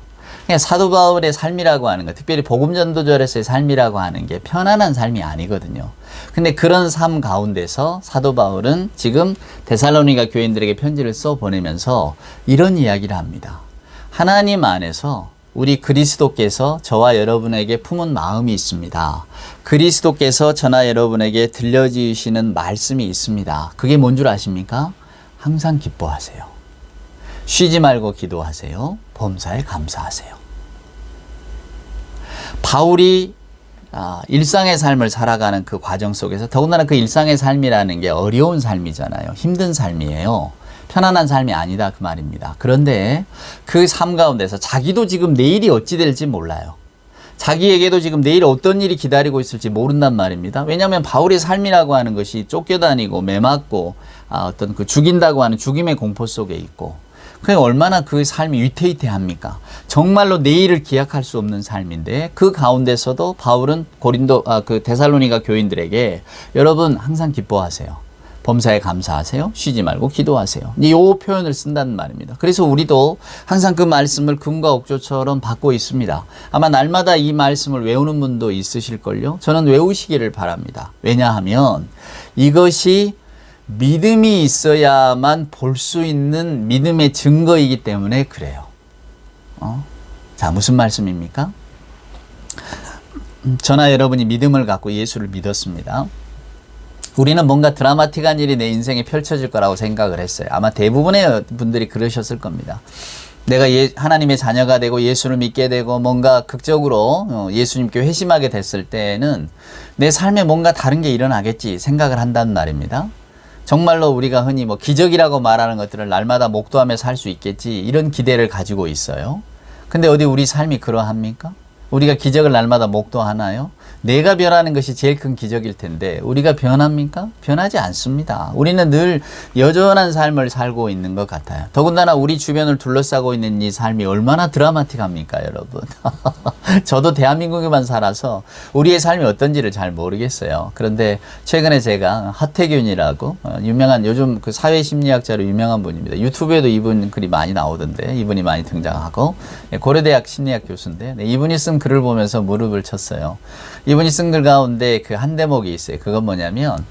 그냥 사도 바울의 삶이라고 하는 것, 특별히 복음 전도절에서의 삶이라고 하는 게 편안한 삶이 아니거든요. 근데 그런 삶 가운데서 사도 바울은 지금 데살로니가 교인들에게 편지를 써 보내면서 이런 이야기를 합니다. 하나님 안에서 우리 그리스도께서 저와 여러분에게 품은 마음이 있습니다. 그리스도께서 저나 여러분에게 들려주시는 말씀이 있습니다. 그게 뭔 줄 아십니까? 항상 기뻐하세요. 쉬지 말고 기도하세요. 범사에 감사하세요. 바울이 일상의 삶을 살아가는 그 과정 속에서 더군다나 그 일상의 삶이라는 게 어려운 삶이잖아요. 힘든 삶이에요. 편안한 삶이 아니다 그 말입니다. 그런데 그 삶 가운데서 자기도 지금 내일이 어찌 될지 몰라요. 자기에게도 지금 내일 어떤 일이 기다리고 있을지 모른단 말입니다. 왜냐하면 바울의 삶이라고 하는 것이 쫓겨다니고 매맞고 어떤 그 죽인다고 하는 죽임의 공포 속에 있고 그게 얼마나 그 삶이 위태위태합니까? 정말로 내일을 기약할 수 없는 삶인데 그 가운데서도 바울은 그 데살로니가 교인들에게 여러분 항상 기뻐하세요. 범사에 감사하세요. 쉬지 말고 기도하세요. 이 표현을 쓴다는 말입니다. 그래서 우리도 항상 그 말씀을 금과 옥조처럼 받고 있습니다. 아마 날마다 이 말씀을 외우는 분도 있으실걸요. 저는 외우시기를 바랍니다. 왜냐하면 이것이 믿음이 있어야만 볼 수 있는 믿음의 증거이기 때문에 그래요. 자, 무슨 말씀입니까? 저나 여러분이 믿음을 갖고 예수를 믿었습니다. 우리는 뭔가 드라마틱한 일이 내 인생에 펼쳐질 거라고 생각을 했어요. 아마 대부분의 분들이 그러셨을 겁니다. 내가 하나님의 자녀가 되고 예수를 믿게 되고 뭔가 극적으로 예수님께 회심하게 됐을 때는 내 삶에 뭔가 다른 게 일어나겠지 생각을 한단 말입니다. 정말로 우리가 흔히 뭐 기적이라고 말하는 것들을 날마다 목도하며 살 수 있겠지 이런 기대를 가지고 있어요. 근데 어디 우리 삶이 그러합니까? 우리가 기적을 날마다 목도하나요? 내가 변하는 것이 제일 큰 기적일 텐데 우리가 변합니까? 변하지 않습니다. 우리는 늘 여전한 삶을 살고 있는 것 같아요. 더군다나 우리 주변을 둘러싸고 있는 이 삶이 얼마나 드라마틱합니까, 여러분? 저도 대한민국에만 살아서 우리의 삶이 어떤지를 잘 모르겠어요. 그런데 최근에 제가 하태균이라고 유명한 요즘 그 사회심리학자로 유명한 분입니다. 유튜브에도 이분 글이 많이 나오던데 이분이 많이 등장하고 고려대학 심리학 교수인데 이분이 쓴 글을 보면서 무릎을 쳤어요. 이분이 쓴 글 가운데 그 한 대목이 있어요. 그건 뭐냐면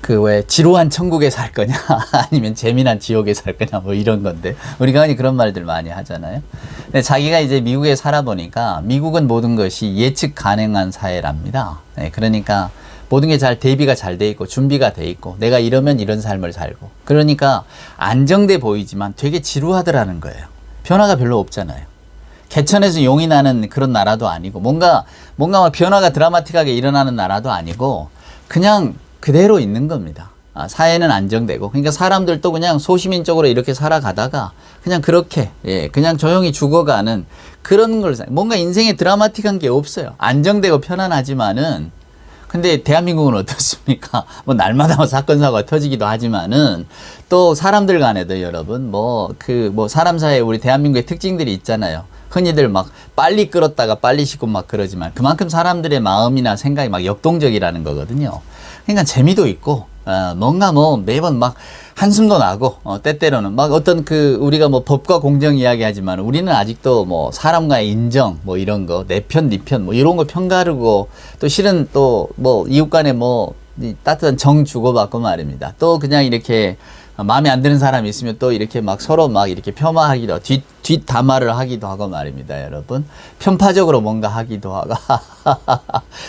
그 왜 지루한 천국에 살 거냐 아니면 재미난 지옥에 살 거냐 뭐 이런 건데 우리가 흔히 그런 말들 많이 하잖아요. 근데 자기가 이제 미국에 살아보니까 미국은 모든 것이 예측 가능한 사회랍니다. 네, 그러니까 모든 게 잘 대비가 잘 돼 있고 준비가 돼 있고 내가 이러면 이런 삶을 살고 그러니까 안정돼 보이지만 되게 지루하더라는 거예요. 변화가 별로 없잖아요. 개천에서 용이 나는 그런 나라도 아니고 뭔가 막 변화가 드라마틱하게 일어나는 나라도 아니고 그냥 그대로 있는 겁니다. 사회는 안정되고 그러니까 사람들도 그냥 소시민적으로 이렇게 살아가다가 그냥 그렇게 그냥 조용히 죽어가는 그런 걸 뭔가 인생에 드라마틱한 게 없어요. 안정되고 편안하지만은 근데 대한민국은 어떻습니까? 뭐 날마다 사건 사고가 터지기도 하지만은 또 사람들 간에도 여러분 사람 사이에 우리 대한민국의 특징들이 있잖아요. 흔히들 막 빨리 끌었다가 빨리 식고 막 그러지만 그만큼 사람들의 마음이나 생각이 막 역동적이라는 거거든요. 그러니까 재미도 있고 뭔가 매번 막 한숨도 나고 때때로는 막 어떤 우리가 법과 공정 이야기하지만 우리는 아직도 사람과의 인정 이런 거 내 편 네 편 이런 거 편가르고 또 실은 또 이웃 간에 따뜻한 정 주고받고 말입니다. 또 그냥 이렇게 마음에 안 드는 사람이 있으면 또 이렇게 막 서로 막 이렇게 폄하하기도 하고 뒷담화를 하기도 하고 말입니다, 여러분. 편파적으로 뭔가 하기도 하고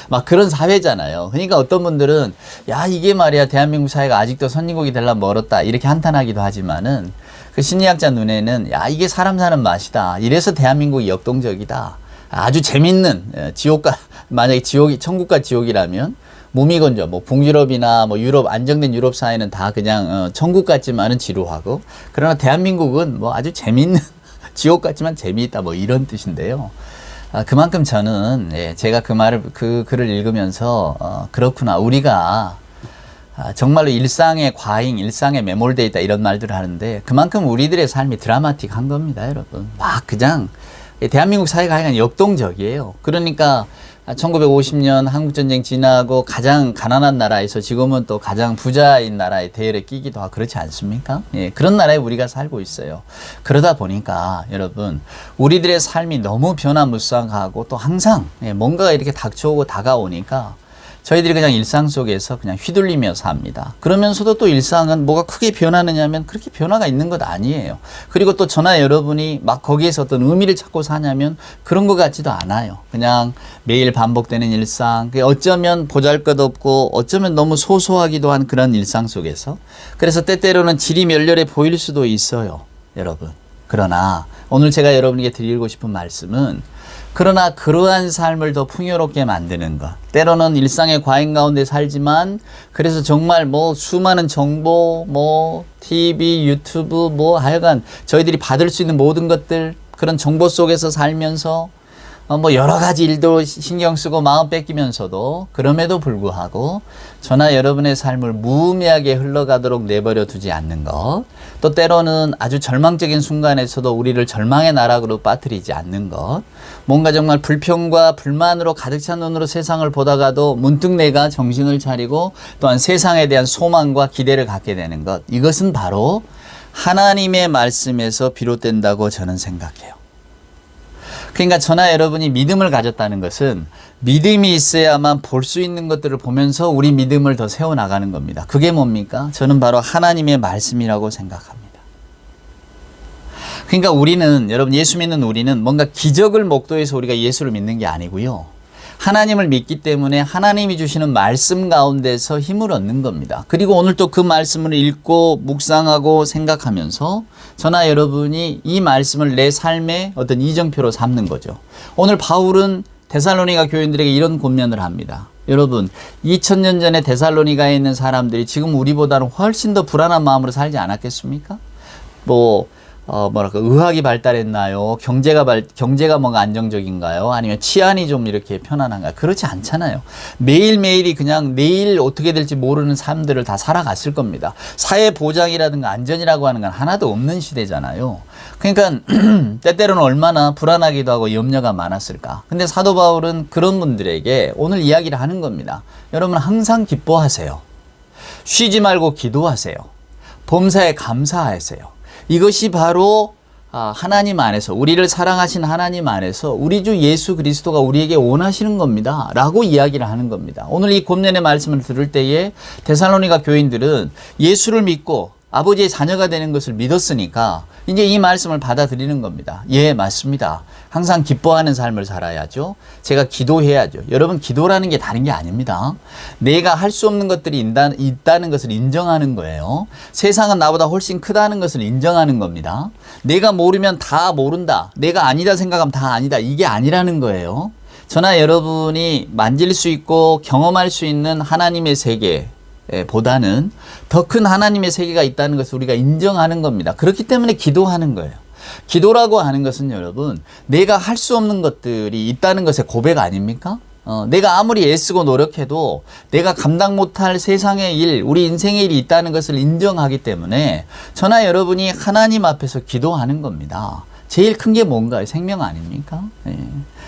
막 그런 사회잖아요. 그러니까 어떤 분들은 야 이게 말이야 대한민국 사회가 아직도 선진국이 되려면 멀었다 이렇게 한탄하기도 하지만은 그 심리학자 눈에는 야 이게 사람 사는 맛이다. 이래서 대한민국이 역동적이다. 아주 재밌는 만약에 천국과 지옥이라면 무미건조, 북유럽이나 유럽, 안정된 유럽 사회는 다 그냥 천국 같지만은 지루하고, 그러나 대한민국은 아주 재밌는, 지옥 같지만 재미있다, 이런 뜻인데요. 그만큼 저는, 제가 그 글을 읽으면서, 그렇구나. 우리가, 정말로 일상의 과잉, 일상에 매몰되어 있다 이런 말들을 하는데 그만큼 우리들의 삶이 드라마틱한 겁니다, 여러분. 막 그냥 대한민국 사회가 하여간 역동적이에요. 그러니까 1950년 한국전쟁 지나고 가장 가난한 나라에서 지금은 또 가장 부자인 나라의 대열에 끼기도 하고 그렇지 않습니까? 예, 그런 나라에 우리가 살고 있어요. 그러다 보니까 여러분 우리들의 삶이 너무 변화무쌍하고 또 항상 뭔가가 이렇게 닥쳐오고 다가오니까 저희들이 그냥 일상 속에서 그냥 휘둘리며 삽니다. 그러면서도 또 일상은 뭐가 크게 변하느냐면 그렇게 변화가 있는 것 아니에요. 그리고 또 저나 여러분이 막 거기에서 어떤 의미를 찾고 사냐면 그런 것 같지도 않아요. 그냥 매일 반복되는 일상, 어쩌면 보잘것없고 어쩌면 너무 소소하기도 한 그런 일상 속에서 그래서 때때로는 질이 멸렬해 보일 수도 있어요, 여러분. 그러나 오늘 제가 여러분에게 드리고 싶은 말씀은 그러나 그러한 삶을 더 풍요롭게 만드는 것. 때로는 일상의 과잉 가운데 살지만 그래서 정말 뭐 수많은 정보, 뭐 TV, 유튜브, 뭐 하여간 저희들이 받을 수 있는 모든 것들 그런 정보 속에서 살면서 뭐 여러 가지 일도 신경 쓰고 마음 뺏기면서도 그럼에도 불구하고 저나 여러분의 삶을 무의미하게 흘러가도록 내버려 두지 않는 것, 또 때로는 아주 절망적인 순간에서도 우리를 절망의 나락으로 빠뜨리지 않는 것, 뭔가 정말 불평과 불만으로 가득 찬 눈으로 세상을 보다가도 문득 내가 정신을 차리고 또한 세상에 대한 소망과 기대를 갖게 되는 것, 이것은 바로 하나님의 말씀에서 비롯된다고 저는 생각해요. 그러니까 저나 여러분이 믿음을 가졌다는 것은 믿음이 있어야만 볼 수 있는 것들을 보면서 우리 믿음을 더 세워나가는 겁니다. 그게 뭡니까? 저는 바로 하나님의 말씀이라고 생각합니다. 그러니까 우리는, 여러분 예수 믿는 우리는 뭔가 기적을 목도해서 우리가 예수를 믿는 게 아니고요. 하나님을 믿기 때문에 하나님이 주시는 말씀 가운데서 힘을 얻는 겁니다. 그리고 오늘 또 그 말씀을 읽고 묵상하고 생각하면서 저나 여러분이 이 말씀을 내 삶의 어떤 이정표로 삼는 거죠. 오늘 바울은 데살로니가 교인들에게 이런 권면을 합니다. 여러분 2000년 전에 데살로니가에 있는 사람들이 지금 우리보다는 훨씬 더 불안한 마음으로 살지 않았겠습니까? 의학이 발달했나요? 경제가 뭔가 안정적인가요? 아니면 치안이 좀 이렇게 편안한가요? 그렇지 않잖아요. 매일매일이 그냥 내일 어떻게 될지 모르는 삶들을 다 살아갔을 겁니다. 사회 보장이라든가 안전이라고 하는 건 하나도 없는 시대잖아요. 그러니까 때때로는 얼마나 불안하기도 하고 염려가 많았을까. 근데 사도 바울은 그런 분들에게 오늘 이야기를 하는 겁니다. 여러분 항상 기뻐하세요. 쉬지 말고 기도하세요. 범사에 감사하세요. 이것이 바로 하나님 안에서 우리를 사랑하신 하나님 안에서 우리 주 예수 그리스도가 우리에게 원하시는 겁니다 라고 이야기를 하는 겁니다. 오늘 이 권면의 말씀을 들을 때에 데살로니가 교인들은 예수를 믿고 아버지의 자녀가 되는 것을 믿었으니까 이제 이 말씀을 받아들이는 겁니다. 예, 맞습니다. 항상 기뻐하는 삶을 살아야죠. 제가 기도해야죠. 여러분 기도라는 게 다른 게 아닙니다. 내가 할 수 없는 것들이 있다는 것을 인정하는 거예요. 세상은 나보다 훨씬 크다는 것을 인정하는 겁니다. 내가 모르면 다 모른다. 내가 아니다 생각하면 다 아니다. 이게 아니라는 거예요. 저나 여러분이 만질 수 있고 경험할 수 있는 하나님의 세계 보다는 더 큰 하나님의 세계가 있다는 것을 우리가 인정하는 겁니다. 그렇기 때문에 기도하는 거예요. 기도라고 하는 것은 여러분 내가 할 수 없는 것들이 있다는 것의 고백 아닙니까? 내가 아무리 애쓰고 노력해도 내가 감당 못할 세상의 일, 우리 인생의 일이 있다는 것을 인정하기 때문에 저나 여러분이 하나님 앞에서 기도하는 겁니다. 제일 큰 게 뭔가요? 생명 아닙니까? 네.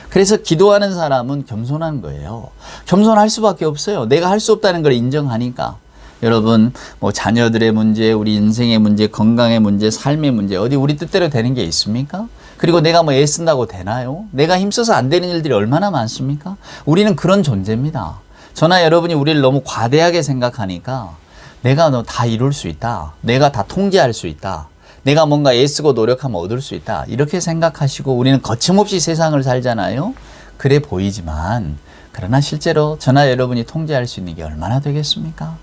그래서 기도하는 사람은 겸손한 거예요. 겸손할 수밖에 없어요. 내가 할 수 없다는 걸 인정하니까. 여러분 뭐 자녀들의 문제, 우리 인생의 문제, 건강의 문제, 삶의 문제 어디 우리 뜻대로 되는 게 있습니까? 그리고 내가 뭐 애쓴다고 되나요? 내가 힘써서 안 되는 일들이 얼마나 많습니까? 우리는 그런 존재입니다. 저나 여러분이 우리를 너무 과대하게 생각하니까 내가 너 다 이룰 수 있다. 내가 다 통제할 수 있다. 내가 뭔가 애쓰고 노력하면 얻을 수 있다. 이렇게 생각하시고 우리는 거침없이 세상을 살잖아요. 그래 보이지만 그러나 실제로 저나 여러분이 통제할 수 있는 게 얼마나 되겠습니까?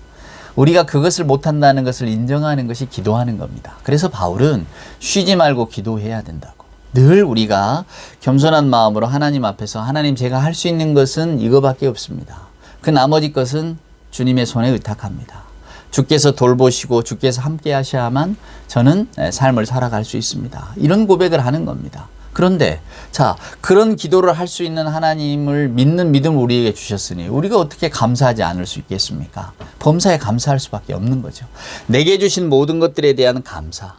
우리가 그것을 못한다는 것을 인정하는 것이 기도하는 겁니다. 그래서 바울은 쉬지 말고 기도해야 된다고. 늘 우리가 겸손한 마음으로 하나님 앞에서 하나님 제가 할 수 있는 것은 이거밖에 없습니다. 그 나머지 것은 주님의 손에 의탁합니다. 주께서 돌보시고 주께서 함께 하셔야만 저는 삶을 살아갈 수 있습니다. 이런 고백을 하는 겁니다. 그런데 자, 그런 기도를 할 수 있는 하나님을 믿는 믿음을 우리에게 주셨으니 우리가 어떻게 감사하지 않을 수 있겠습니까? 범사에 감사할 수밖에 없는 거죠. 내게 주신 모든 것들에 대한 감사,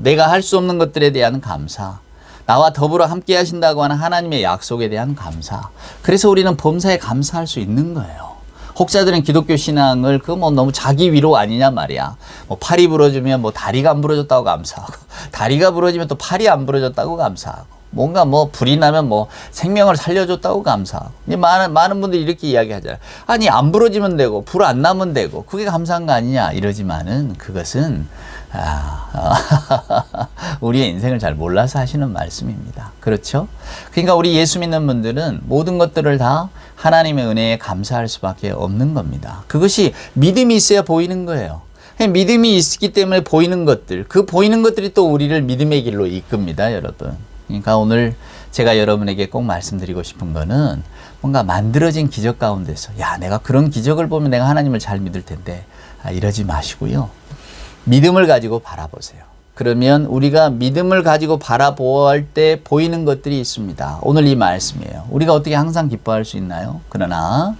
내가 할 수 없는 것들에 대한 감사, 나와 더불어 함께 하신다고 하는 하나님의 약속에 대한 감사. 그래서 우리는 범사에 감사할 수 있는 거예요. 혹자들은 기독교 신앙을 너무 자기 위로 아니냐 말이야. 팔이 부러지면 다리가 안 부러졌다고 감사하고, 다리가 부러지면 또 팔이 안 부러졌다고 감사하고, 뭔가 불이 나면 생명을 살려줬다고 감사하고. 많은 분들이 이렇게 이야기하잖아요. 아니, 안 부러지면 되고, 불 안 나면 되고, 그게 감사한 거 아니냐 이러지만은 그것은 우리의 인생을 잘 몰라서 하시는 말씀입니다. 그렇죠? 그러니까 우리 예수 믿는 분들은 모든 것들을 다 하나님의 은혜에 감사할 수밖에 없는 겁니다. 그것이 믿음이 있어야 보이는 거예요. 믿음이 있기 때문에 보이는 것들, 그 보이는 것들이 또 우리를 믿음의 길로 이끕니다, 여러분. 그러니까 오늘 제가 여러분에게 꼭 말씀드리고 싶은 거는 뭔가 만들어진 기적 가운데서 내가 그런 기적을 보면 내가 하나님을 잘 믿을 텐데 이러지 마시고요. 믿음을 가지고 바라보세요. 그러면 우리가 믿음을 가지고 바라볼 때 보이는 것들이 있습니다. 오늘 이 말씀이에요. 우리가 어떻게 항상 기뻐할 수 있나요? 그러나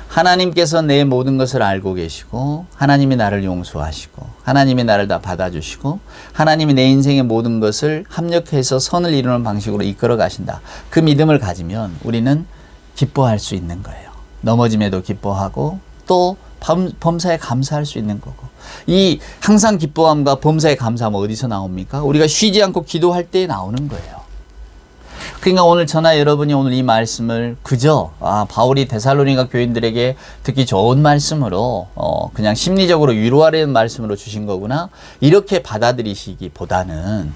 하나님께서 내 모든 것을 알고 계시고 하나님이 나를 용서하시고 하나님이 나를 다 받아주시고 하나님이 내 인생의 모든 것을 합력해서 선을 이루는 방식으로 이끌어 가신다. 그 믿음을 가지면 우리는 기뻐할 수 있는 거예요. 넘어짐에도 기뻐하고 또 범사에 감사할 수 있는 거고. 이 항상 기뻐함과 범사에 감사함은 어디서 나옵니까? 우리가 쉬지 않고 기도할 때 나오는 거예요. 그러니까 오늘 저나 여러분이 오늘 이 말씀을 그저 바울이 데살로니가 교인들에게 듣기 좋은 말씀으로 그냥 심리적으로 위로하려는 말씀으로 주신 거구나 이렇게 받아들이시기보다는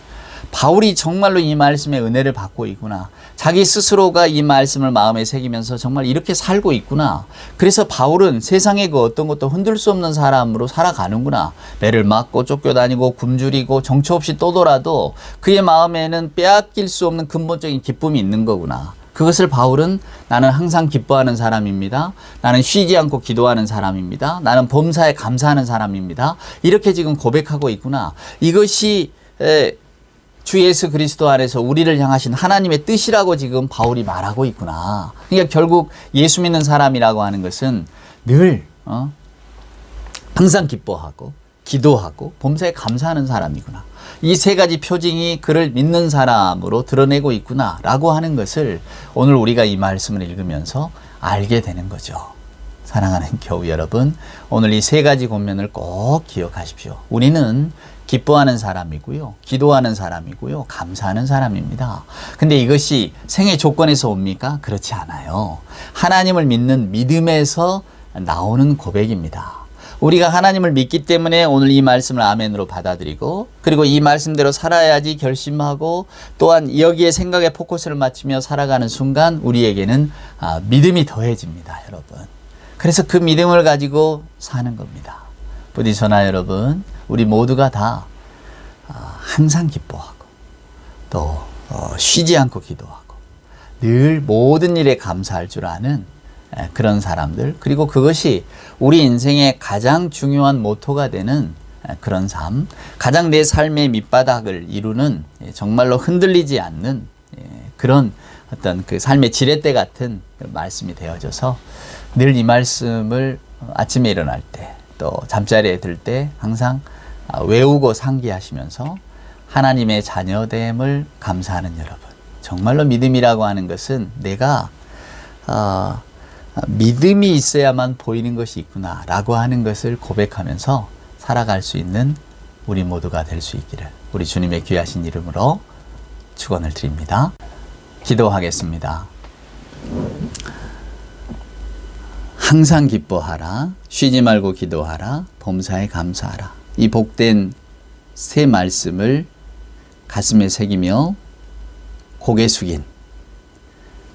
바울이 정말로 이 말씀의 은혜를 받고 있구나. 자기 스스로가 이 말씀을 마음에 새기면서 정말 이렇게 살고 있구나. 그래서 바울은 세상의 그 어떤 것도 흔들 수 없는 사람으로 살아가는구나. 매를 맞고 쫓겨다니고 굶주리고 정처 없이 떠돌아도 그의 마음에는 빼앗길 수 없는 근본적인 기쁨이 있는 거구나. 그것을 바울은 나는 항상 기뻐하는 사람입니다. 나는 쉬지 않고 기도하는 사람입니다. 나는 범사에 감사하는 사람입니다. 이렇게 지금 고백하고 있구나. 이것이 주 예수 그리스도 안에서 우리를 향하신 하나님의 뜻이라고 지금 바울이 말하고 있구나. 그러니까 결국 예수 믿는 사람이라고 하는 것은 늘 항상 기뻐하고 기도하고 범사에 감사하는 사람이구나. 이 세 가지 표징이 그를 믿는 사람으로 드러내고 있구나 라고 하는 것을 오늘 우리가 이 말씀을 읽으면서 알게 되는 거죠. 사랑하는 교우 여러분, 오늘 이 세 가지 권면을 꼭 기억하십시오. 우리는 기뻐하는 사람이고요. 기도하는 사람이고요. 감사하는 사람입니다. 근데 이것이 생애 조건에서 옵니까? 그렇지 않아요. 하나님을 믿는 믿음에서 나오는 고백입니다. 우리가 하나님을 믿기 때문에 오늘 이 말씀을 아멘으로 받아들이고 그리고 이 말씀대로 살아야지 결심하고 또한 여기에 생각에 포커스를 맞추며 살아가는 순간 우리에게는 믿음이 더해집니다, 여러분. 그래서 그 믿음을 가지고 사는 겁니다. 부디 저나 여러분, 우리 모두가 다 항상 기뻐하고 또 쉬지 않고 기도하고 늘 모든 일에 감사할 줄 아는 그런 사람들, 그리고 그것이 우리 인생의 가장 중요한 모토가 되는 그런 삶, 가장 내 삶의 밑바닥을 이루는 정말로 흔들리지 않는 그런 어떤 그 삶의 지렛대 같은 말씀이 되어져서 늘 이 말씀을 아침에 일어날 때 또 잠자리에 들 때 항상 외우고 상기하시면서 하나님의 자녀됨을 감사하는 여러분. 정말로 믿음이라고 하는 것은 내가 믿음이 있어야만 보이는 것이 있구나 라고 하는 것을 고백하면서 살아갈 수 있는 우리 모두가 될 수 있기를 우리 주님의 귀하신 이름으로 축원을 드립니다. 기도하겠습니다. 항상 기뻐하라, 쉬지 말고 기도하라, 범사에 감사하라. 이 복된 세 말씀을 가슴에 새기며 고개 숙인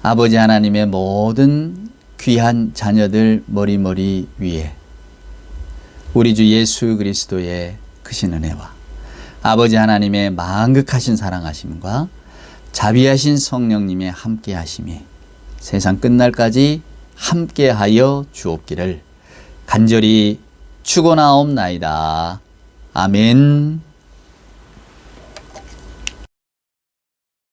아버지 하나님의 모든 귀한 자녀들 머리 위에 우리 주 예수 그리스도의 크신 은혜와 아버지 하나님의 만극하신 사랑하심과 자비하신 성령님의 함께하심이 세상 끝날까지 함께하여 주옵기를 간절히 축원하옵나이다. 아멘.